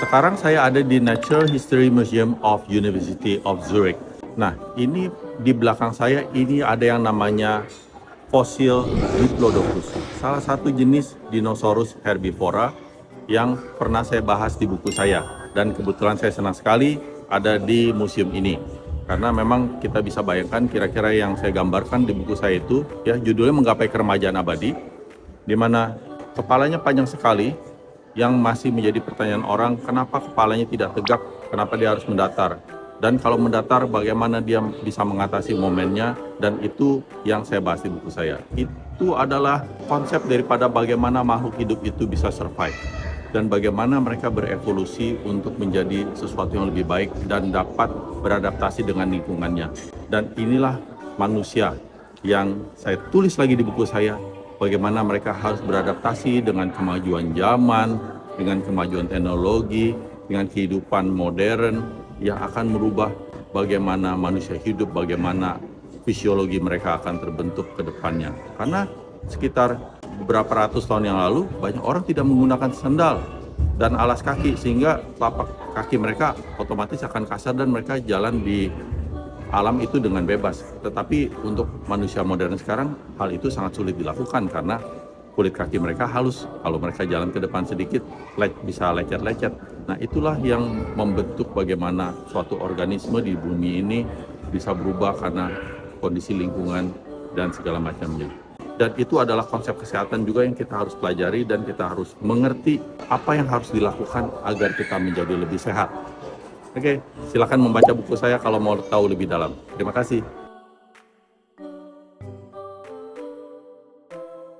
Sekarang saya ada di Natural History Museum of University of Zurich. Nah, ini di belakang saya ini ada yang namanya fosil Diplodocus, salah satu jenis dinosaurus herbivora yang pernah saya bahas di buku saya. Dan kebetulan saya senang sekali ada di museum ini. Karena memang kita bisa bayangkan kira-kira yang saya gambarkan di buku saya itu, ya judulnya Menggapai Keremajaan Abadi, di mana kepalanya panjang sekali, yang masih menjadi pertanyaan orang, kenapa kepalanya tidak tegak, kenapa dia harus mendatar. Dan kalau mendatar, bagaimana dia bisa mengatasi momennya, dan itu yang saya bahas di buku saya. Itu adalah konsep daripada bagaimana makhluk hidup itu bisa survive, dan bagaimana mereka berevolusi untuk menjadi sesuatu yang lebih baik dan dapat beradaptasi dengan lingkungannya. Dan inilah manusia yang saya tulis lagi di buku saya, bagaimana mereka harus beradaptasi dengan kemajuan zaman, dengan kemajuan teknologi, dengan kehidupan modern yang akan merubah bagaimana manusia hidup, bagaimana fisiologi mereka akan terbentuk ke depannya. Karena sekitar beberapa ratus tahun yang lalu, banyak orang tidak menggunakan sandal dan alas kaki, sehingga telapak kaki mereka otomatis akan kasar dan mereka jalan di alam itu dengan bebas. Tetapi untuk manusia modern sekarang, hal itu sangat sulit dilakukan karena kulit kaki mereka halus. Kalau mereka jalan ke depan sedikit, bisa lecet-lecet. Nah, itulah yang membentuk bagaimana suatu organisme di bumi ini bisa berubah karena kondisi lingkungan dan segala macamnya. Dan itu adalah konsep kesehatan juga yang kita harus pelajari dan kita harus mengerti apa yang harus dilakukan agar kita menjadi lebih sehat. Oke, silakan membaca buku saya kalau mau tahu lebih dalam. Terima kasih.